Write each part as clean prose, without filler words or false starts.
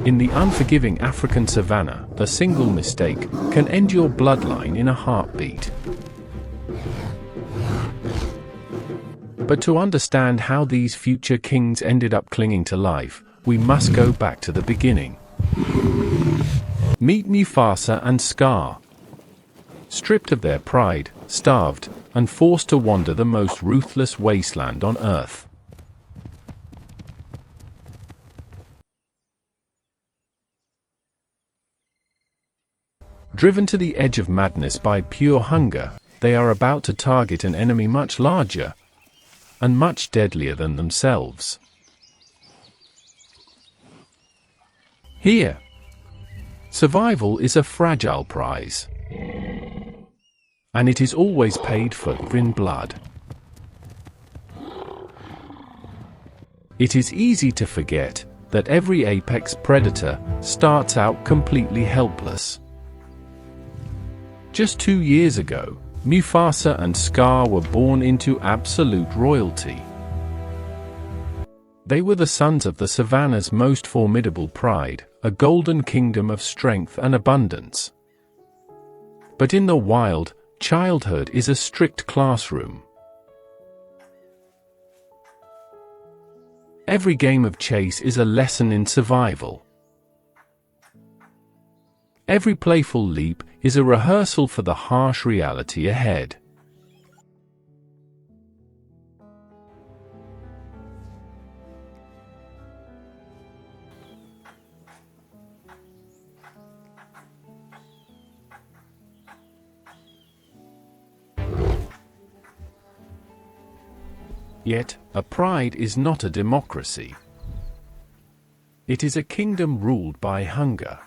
In the unforgiving African savanna, a single mistake can end your bloodline in a heartbeat. But to understand how these future kings ended up clinging to life, we must go back to the beginning. Meet Mufasa and Scar. Stripped of their pride, starved, and forced to wander the most ruthless wasteland on earth. Driven to the edge of madness by pure hunger, they are about to target an enemy much larger and much deadlier than themselves. Here, survival is a fragile prize, and it is always paid for in blood. It is easy to forget that every apex predator starts out completely helpless. Just 2 years ago, Mufasa and Scar were born into absolute royalty. They were the sons of the Savanna's most formidable pride, a golden kingdom of strength and abundance. But in the wild, childhood is a strict classroom. Every game of chase is a lesson in survival. Every playful leap is a rehearsal for the harsh reality ahead. Yet, a pride is not a democracy. It is a kingdom ruled by hunger.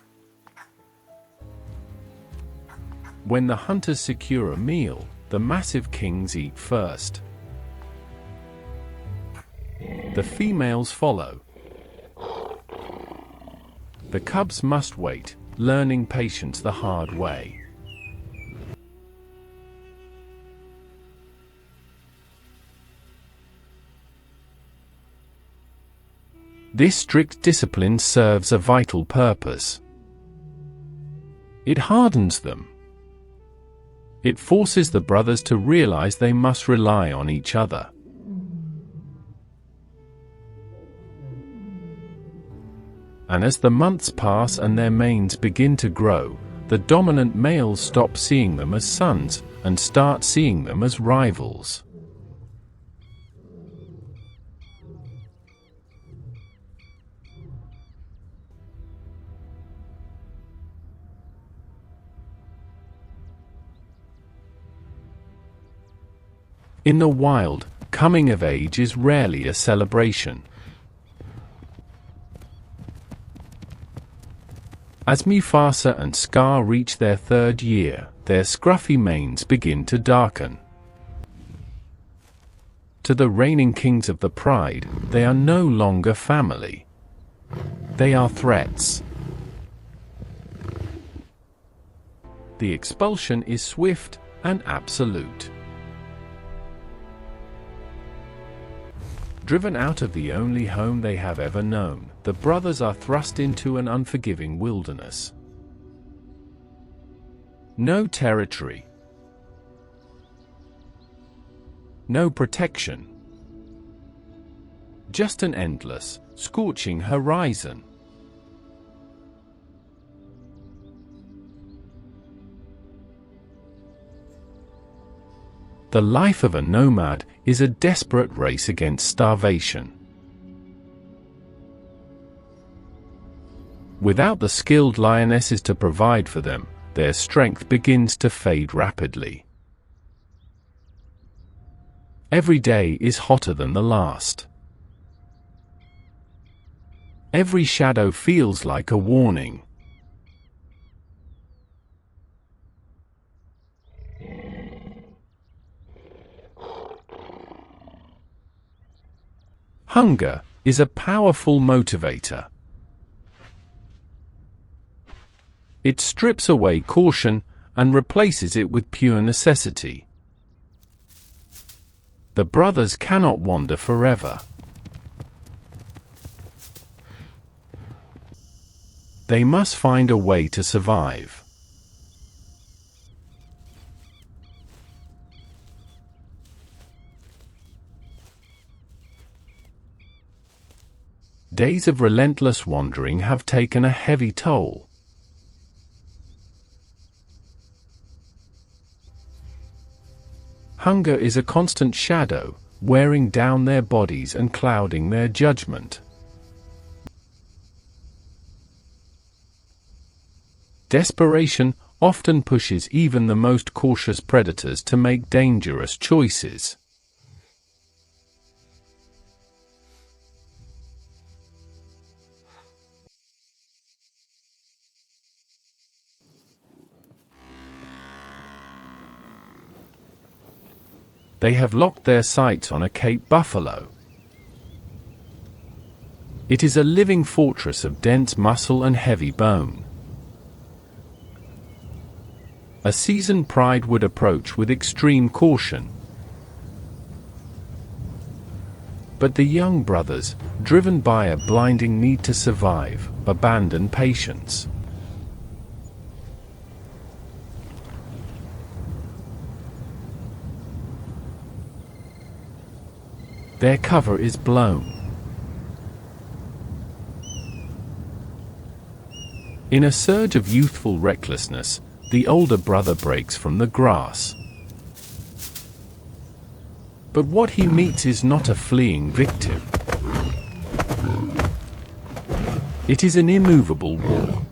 When the hunters secure a meal, the massive kings eat first. The females follow. The cubs must wait, learning patience the hard way. This strict discipline serves a vital purpose. It hardens them. It forces the brothers to realize they must rely on each other. And as the months pass and their manes begin to grow, the dominant males stop seeing them as sons and start seeing them as rivals. In the wild, coming of age is rarely a celebration. As Mufasa and Scar reach their 3rd year, their scruffy manes begin to darken. To the reigning kings of the pride, they are no longer family. They are threats. The expulsion is swift and absolute. Driven out of the only home they have ever known, the brothers are thrust into an unforgiving wilderness. No territory. No protection. Just an endless, scorching horizon. The life of a nomad is a desperate race against starvation. Without the skilled lionesses to provide for them, their strength begins to fade rapidly. Every day is hotter than the last. Every shadow feels like a warning. Hunger is a powerful motivator. It strips away caution and replaces it with pure necessity. The brothers cannot wander forever. They must find a way to survive. Days of relentless wandering have taken a heavy toll. Hunger is a constant shadow, wearing down their bodies and clouding their judgment. Desperation often pushes even the most cautious predators to make dangerous choices. They have locked their sights on a Cape buffalo. It is a living fortress of dense muscle and heavy bone. A seasoned pride would approach with extreme caution. But the young brothers, driven by a blinding need to survive, abandon patience. Their cover is blown. In a surge of youthful recklessness, the older brother breaks from the grass. But what he meets is not a fleeing victim. It is an immovable wall.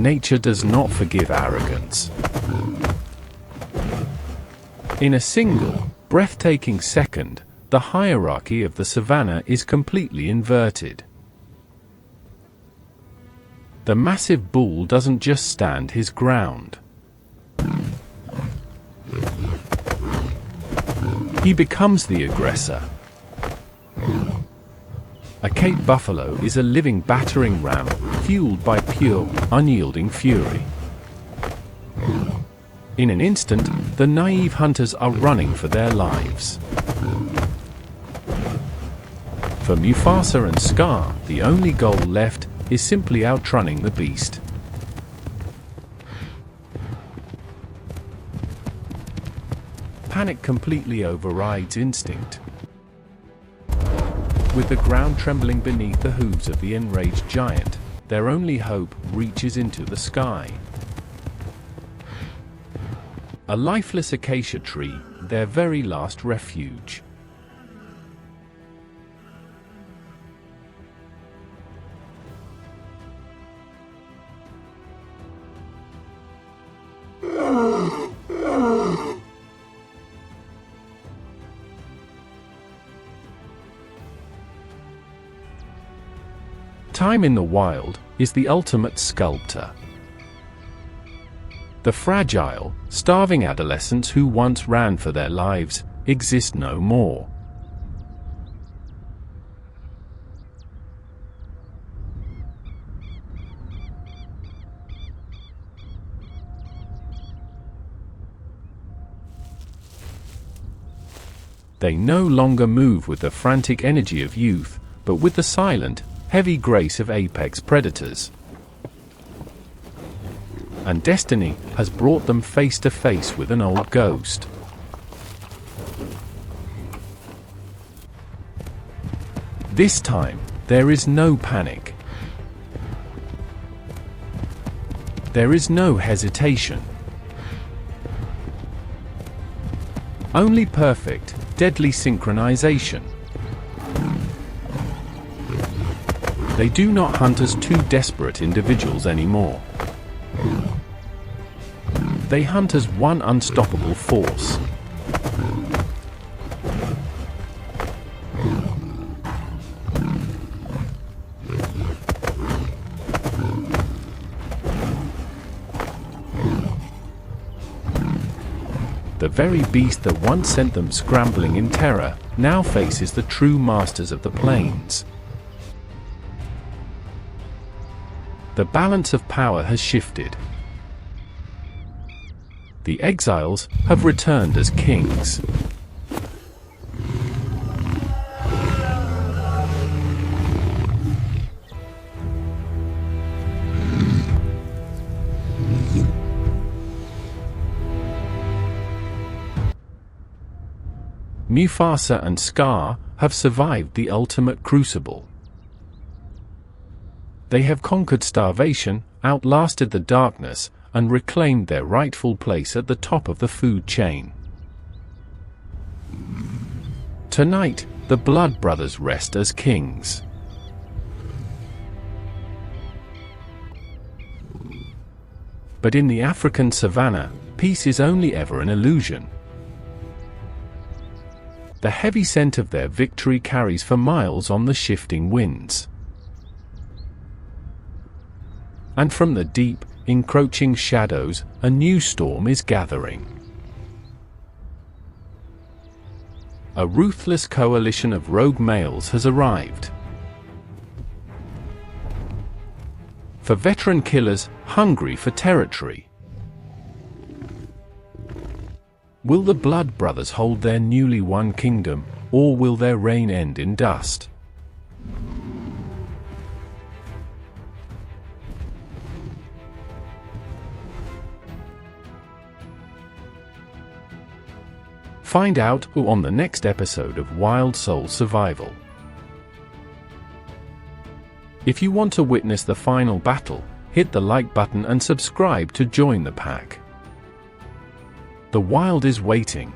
Nature does not forgive arrogance. In a single, breathtaking second, the hierarchy of the Savanna is completely inverted. The massive bull doesn't just stand his ground. He becomes the aggressor. A Cape buffalo is a living battering ram, fueled by pure, unyielding fury. In an instant, the naive hunters are running for their lives. For Mufasa and Scar, the only goal left is simply outrunning the beast. Panic completely overrides instinct. With the ground trembling beneath the hooves of the enraged giant, their only hope reaches into the sky. A lifeless acacia tree, their very last refuge. Time in the wild is the ultimate sculptor. The fragile, starving adolescents who once ran for their lives exist no more. They no longer move with the frantic energy of youth, but with the silent, heavy grace of apex predators. And destiny has brought them face to face with an old ghost. This time, there is no panic. There is no hesitation. Only perfect, deadly synchronization. They do not hunt as two desperate individuals anymore. They hunt as one unstoppable force. The very beast that once sent them scrambling in terror now faces the true masters of the plains. The balance of power has shifted. The exiles have returned as kings. Mufasa and Scar have survived the ultimate crucible. They have conquered starvation, outlasted the darkness, and reclaimed their rightful place at the top of the food chain. Tonight, the Blood Brothers rest as kings. But in the African Savanna, peace is only ever an illusion. The heavy scent of their victory carries for miles on the shifting winds. And from the deep, encroaching shadows, a new storm is gathering. A ruthless coalition of rogue males has arrived. For veteran killers hungry for territory. Will the Blood Brothers hold their newly won kingdom, or will their reign end in dust? Find out on the next episode of Wild Soul Survival. If you want to witness the final battle, hit the like button and subscribe to join the pack. The wild is waiting.